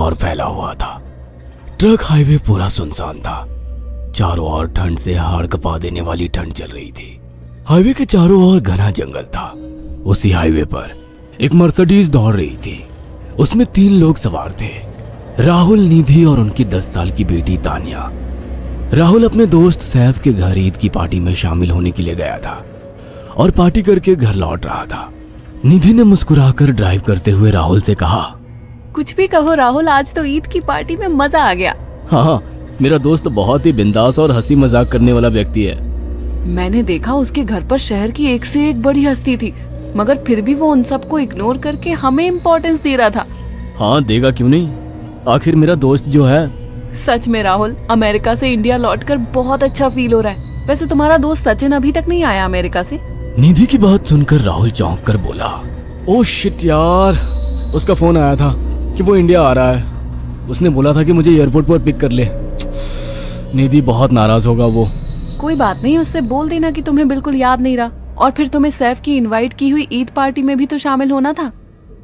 ओर फैला हुआ था। ट्रक हाईवे पूरा सुनसान था। चारों ओर ठंड से हाड़ कपा देने वाली ठंड चल रही थी। हाईवे के चारों ओर घना जंगल था। उसी हाईवे पर एक मर्सिडीज दौड़ रही थी। उसमें 3 लोग सवार थे, राहुल, निधि और उनकी 10 साल की बेटी तानिया। राहुल अपने दोस्त सैफ के घर ईद की पार्टी में शामिल होने के लिए गया था और पार्टी करके घर लौट रहा था। निधि ने मुस्कुराकर ड्राइव करते हुए राहुल से कहा, कुछ भी कहो राहुल, आज तो ईद की पार्टी में मजा आ गया। हाँ, मेरा दोस्त बहुत ही बिंदास और हंसी मजाक करने वाला व्यक्ति है। मैंने देखा उसके घर पर शहर की एक से एक बड़ी हस्ती थी, मगर फिर भी वो उन सबको इग्नोर करके हमें इम्पोर्टेंस दे रहा था। हाँ, देगा क्यों नहीं, आखिर मेरा दोस्त जो है। सच में राहुल, अमेरिका से इंडिया लौटकर बहुत अच्छा फील हो रहा है। वैसे तुम्हारा दोस्त सचिन अभी तक नहीं आया अमेरिका से? निधि की बात सुनकर राहुल चौंक कर बोला, ओह शिट यार, उसका फोन आया था कि वो इंडिया आ रहा है। उसने बोला था कि मुझे एयरपोर्ट पर पिक कर ले। निधि बहुत नाराज होगा वो। कोई बात नहीं, उससे बोल देना कि तुम्हें बिल्कुल याद नहीं रहा, और फिर तुम्हें सैफ की इनवाइट की हुई ईद पार्टी में भी तो शामिल होना था।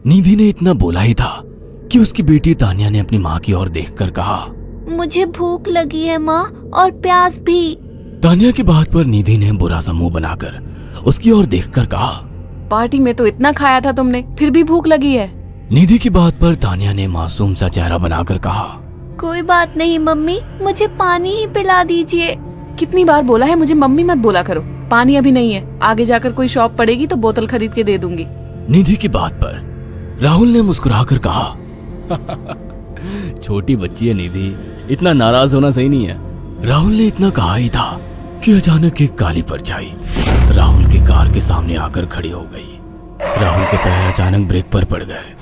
निधि ने इतना बोला ही था कि उसकी बेटी तानिया ने अपनी माँ की ओर देखकर कहा, मुझे भूख लगी है माँ, और प्यास भी। तानिया की बात पर निधि ने बुरा सा मुंह बनाकर उसकी ओर देखकर कहा, पार्टी में तो इतना खाया था तुमने, फिर भी भूख लगी है। निधि की बात पर तानिया ने मासूम सा चेहरा बनाकर कहा, कोई बात नहीं मम्मी, मुझे पानी ही पिला दीजिए। कितनी बार बोला है मुझे मम्मी मत बोला करो। पानी अभी नहीं है, आगे जाकर कोई शॉप पड़ेगी तो बोतल खरीद के दे दूंगी। निधि की बात पर राहुल ने मुस्कुराकर कहा, छोटी बच्ची है निधि, इतना नाराज होना सही नहीं है। राहुल ने इतना कहा ही था कि अचानक एक काली परछाई राहुल की कार के सामने आकर खड़ी हो गई। राहुल के पैर अचानक ब्रेक पर पड़ गए।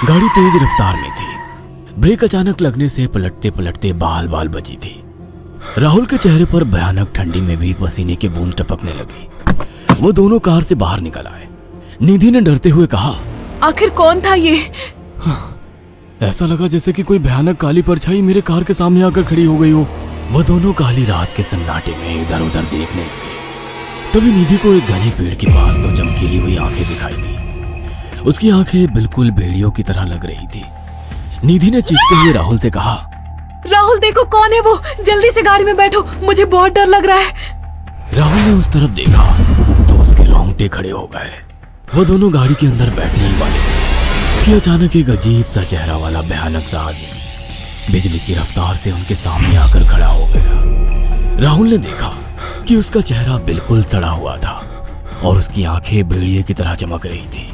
गाड़ी तेज रफ्तार में थी। ब्रेक अचानक लगने से पलटते पलटते बाल बाल बची थी। राहुल के चेहरे पर भयानक ठंडी में भी पसीने की बूंद टपकने लगी। वो दोनों कार से बाहर निकल आए। निधि ने डरते हुए कहा, आखिर कौन था ये? ऐसा लगा जैसे कि कोई भयानक काली परछाई मेरे कार के सामने आकर खड़ी हो गई हो। वो दोनों काली रात के सन्नाटे में इधर उधर देखने लगे। तभी निधि को एक घने पेड़ के पास दो चमकीली हुई आंखें दिखाई दी। उसकी आंखें बिल्कुल भेड़ियों की तरह लग रही थी। निधि ने चीखते हुए राहुल से कहा, राहुल देखो कौन है वो, जल्दी से गाड़ी में बैठो, मुझे बहुत डर लग रहा है। राहुल ने उस तरफ देखा तो उसके रोंगटे खड़े हो गए। वो दोनों गाड़ी के अंदर बैठने ही वाले थे कि अचानक एक अजीब सा चेहरा वाला भयानक सा आदमी बिजली की रफ्तार से उनके सामने आकर खड़ा हो गया। राहुल ने देखा कि उसका चेहरा बिल्कुल सड़ा हुआ था और उसकी आंखें भेड़िए की तरह चमक रही थी।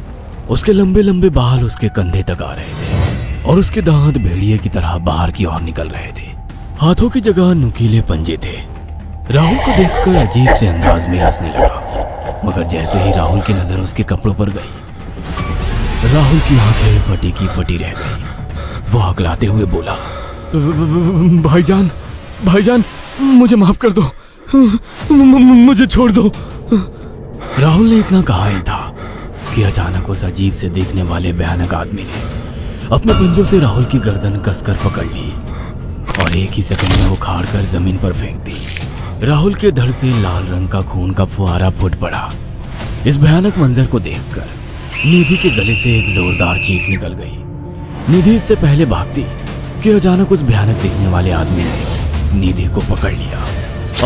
उसके लंबे लंबे बाल उसके कंधे तक आ रहे थे और उसके दांत भेड़िए की तरह बाहर की ओर निकल रहे थे। हाथों की जगह नुकीले पंजे थे। राहुल को देखकर अजीब से अंदाज में हंसने लगा, मगर जैसे ही राहुल की नजर उसके कपड़ों पर गई, राहुल की आंखें फटी की फटी रह गई। वो हकलाते हुए बोला, भाईजान, भाईजान, मुझे माफ कर दो, मुझे छोड़ दो। राहुल ने इतना कहा ही था कि अचानक उस अजीब से देखने वाले भयानक आदमी ने अपने पंजों से राहुल की गर्दन कसकर पकड़ ली और एक ही सेकंड में उखाड़ कर जमीन पर फेंक दी। राहुल के धड़ से लाल रंग का खून का फुहारा फूट पड़ा। इस भयानक मंजर को देखकर निधि के गले से एक जोरदार चीख निकल गई। निधि इससे पहले भागती कि अचानक उस भयानक दिखने वाले आदमी ने निधि को पकड़ लिया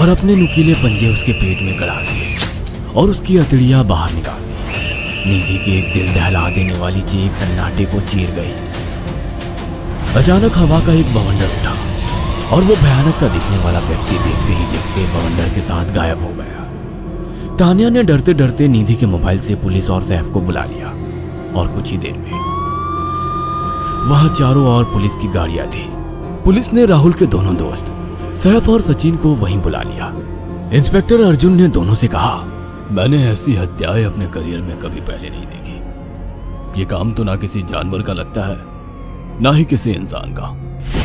और अपने नुकीले पंजे उसके पेट में गड़ा दिए और उसकी अतड़ियां बाहर निकाल दी। निधि की एक दिल दहला देने वाली चीख सन्नाटे को चीर गई। अचानक हवा का एक बवंडर उठा और वो भयानक सा दिखने वाला व्यक्ति देखते ही देखते बवंडर के साथ गायब हो गया। तानिया ने डरते डरते निधि के मोबाइल से पुलिस और सैफ को बुला लिया और कुछ ही देर में वहां चारों ओर पुलिस की गाड़ियां थी। पुलिस ने राहुल के दोनों दोस्त सैफ और सचिन को वहीं बुला लिया। इंस्पेक्टर अर्जुन ने दोनों से कहा, मैंने ऐसी हत्याएं अपने करियर में कभी पहले नहीं देखी। ये काम तो ना किसी जानवर का लगता है, ना ही किसी इंसान का।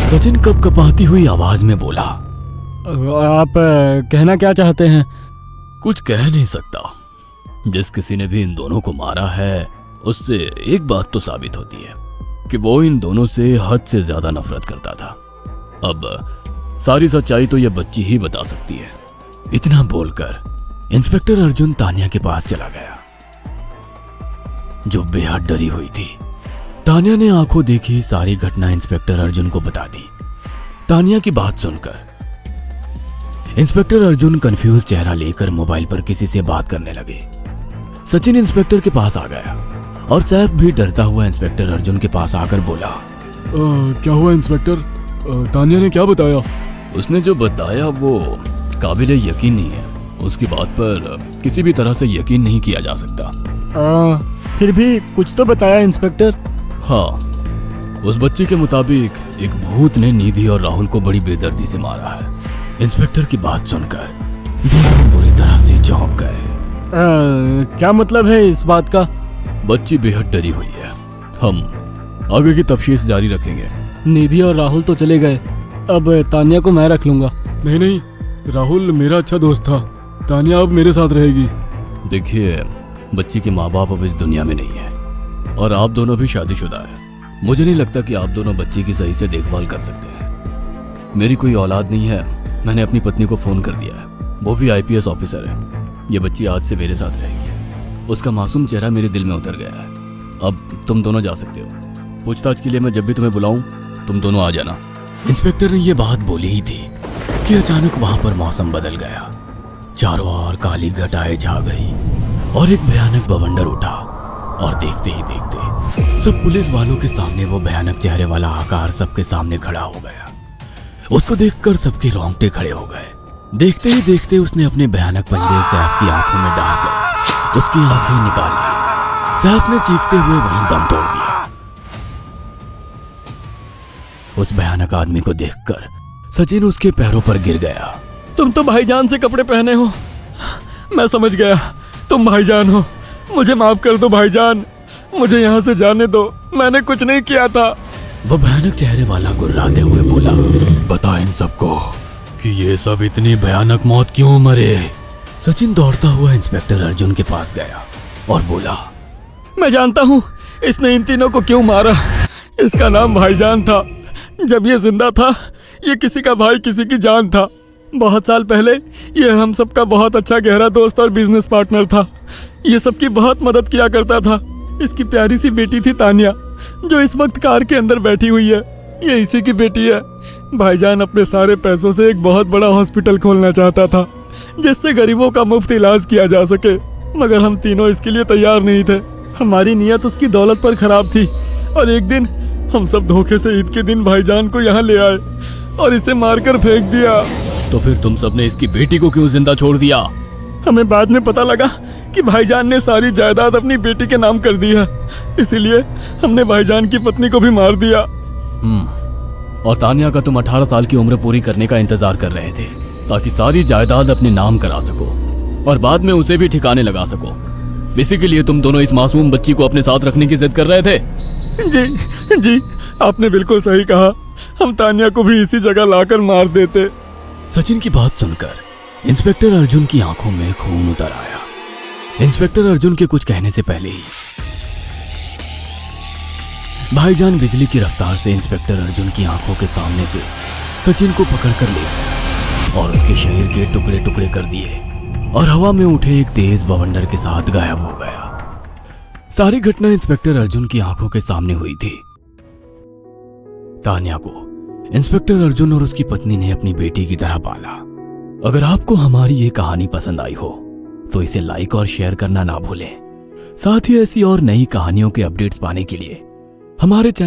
सचिन कपकपाती हुई आवाज में बोला, आप कहना क्या चाहते हैं? कुछ कह नहीं सकता। जिस किसी ने भी इन दोनों को मारा है उससे एक बात तो साबित होती है कि वो इन दोनों से हद से ज्यादा नफरत करता था। अब सारी सच्चाई तो यह बच्ची ही बता सकती है। इतना बोलकर इंस्पेक्टर अर्जुन तानिया के पास चला गया, जो बेहद डरी हुई थी। तानिया ने आंखों देखी सारी घटना इंस्पेक्टर अर्जुन को बता दी। तानिया की बात सुनकर इंस्पेक्टर अर्जुन कंफ्यूज चेहरा लेकर मोबाइल पर किसी से बात करने लगे। सचिन इंस्पेक्टर के पास आ गया और सैफ भी डरता हुआ इंस्पेक्टर अर्जुन के पास आकर बोला, क्या हुआ इंस्पेक्टर? तानिया ने क्या बताया? उसने जो बताया वो काबिले यकीन नहीं है। उसकी बात पर किसी भी तरह से यकीन नहीं किया जा सकता। फिर भी कुछ तो बताया इंस्पेक्टर। हाँ, उस बच्चे के मुताबिक एक भूत ने निधि और राहुल को बड़ी बेदर्दी से मारा है। इंस्पेक्टर की बात सुनकर दोनों बुरी तरह से चौंक गए। क्या मतलब है इस बात का? बच्ची बेहद डरी हुई है। हम आगे की तफ्तीश जारी रखेंगे। निधि और राहुल तो चले गए, अब तानिया को मैं रख लूंगा। नहीं, राहुल मेरा अच्छा दोस्त था। तानिया अब मेरे साथ रहेगी। देखिए, बच्ची के माँ बाप अब इस दुनिया में नहीं है और आप दोनों भी शादीशुदा है। मुझे नहीं लगता कि आप दोनों बच्ची की सही से देखभाल कर सकते हैं। मेरी कोई औलाद नहीं है। मैंने अपनी पत्नी को फोन कर दिया है, वो भी IPS ऑफिसर है। ये बच्ची आज से मेरे साथ रहेगी। उसका मासूम चेहरा मेरे दिल में उतर गया है। अब तुम दोनों जा सकते हो। पूछताछ के लिए मैं जब भी तुम्हें बुलाऊं तुम दोनों आ जाना। इंस्पेक्टर ने ये बात बोली ही थी कि अचानक वहां पर मौसम बदल गया। चारों ओर काली घटाएं छा गई और एक भयानक बवंडर उठा और देखते ही देखते सब पुलिस वालों के सामने वो भयानक चेहरे वाला आकार सबके सामने खड़ा हो गया। उसको देखकर सबके रोंगटे खड़े हो गए। देखते ही देखते उसने अपने भयानक पंजे सैफ की आंखों में डालकर उसकी आंखें निकाल ली। सैफ ने चीखते हुए वहीं दम तोड़ दिया। उस भयानक आदमी को देखकर सचिन उसके पैरों पर गिर गया। तुम तो भाईजान से कपड़े पहने हो। मैं समझ गया, तुम भाईजान हो। मुझे माफ कर दो भाईजान, मुझे यहाँ से जाने दो। मैंने कुछ नहीं किया था। वो भयानक चेहरे वाला गुर्राते हुए बोला, बता इन सबको कि ये सब इतनी भयानक मौत क्यों मरे। सचिन दौड़ता हुआ इंस्पेक्टर अर्जुन के पास गया और बोला, मैं जानता हूँ इसने इन तीनों को क्यों मारा। इसका नाम भाईजान था। जब ये जिंदा था ये किसी का भाई किसी की जान था। बहुत साल पहले ये हम सबका बहुत अच्छा गहरा दोस्त और बिजनेस पार्टनर था। ये सबकी बहुत मदद किया करता था। इसकी प्यारी सी बेटी थी तानिया, जो इस वक्त कार के अंदर बैठी हुई है। ये इसी की बेटी है। भाईजान अपने सारे पैसों से एक बहुत बड़ा हॉस्पिटल खोलना चाहता था जिससे गरीबों का मुफ्त इलाज किया जा सके, मगर हम तीनों इसके लिए तैयार नहीं थे। हमारी नीयत उसकी दौलत पर खराब थी और एक दिन हम सब धोखे से ईद के दिन भाईजान को यहाँ ले आए और इसे मारकर फेंक दिया। तो फिर तुम सबने इसकी बेटी को क्यों जिंदा छोड़ दिया? हमें बाद में पता लगा कि भाईजान ने सारी जायदाद अपनी बेटी के नाम कर दी है, इसीलिए हमने भाईजान की पत्नी को भी मार दिया। और तानिया का तुम 18 साल की उम्र पूरी करने का इंतजार कर रहे थे ताकि सारी जायदाद अपने नाम करा सको और बाद में उसे भी ठिकाने लगा सको। इसी के लिए तुम दोनों इस मासूम बच्ची को अपने साथ रखने की जिद कर रहे थे। जी, आपने बिल्कुल सही कहा। हम तानिया को भी इसी जगह लाकर मार देते। सचिन की बात सुनकर इंस्पेक्टर अर्जुन की आंखों में खून उतर आया। इंस्पेक्टर अर्जुन के कुछ कहने से पहले ही भाईजान बिजली की रफ्तार से इंस्पेक्टर अर्जुन की आंखों के सामने से सचिन को पकड़कर ले गया और उसके शरीर के टुकड़े टुकड़े कर दिए और हवा में उठे एक तेज बवंडर के साथ गायब हो गया। सारी घटना इंस्पेक्टर अर्जुन की आंखों के सामने हुई थी। तानिया को इंस्पेक्टर अर्जुन और उसकी पत्नी ने अपनी बेटी की तरह पाला। अगर आपको हमारी ये कहानी पसंद आई हो तो इसे लाइक और शेयर करना ना भूलें। साथ ही ऐसी और नई कहानियों के अपडेट्स पाने के लिए हमारे चैनल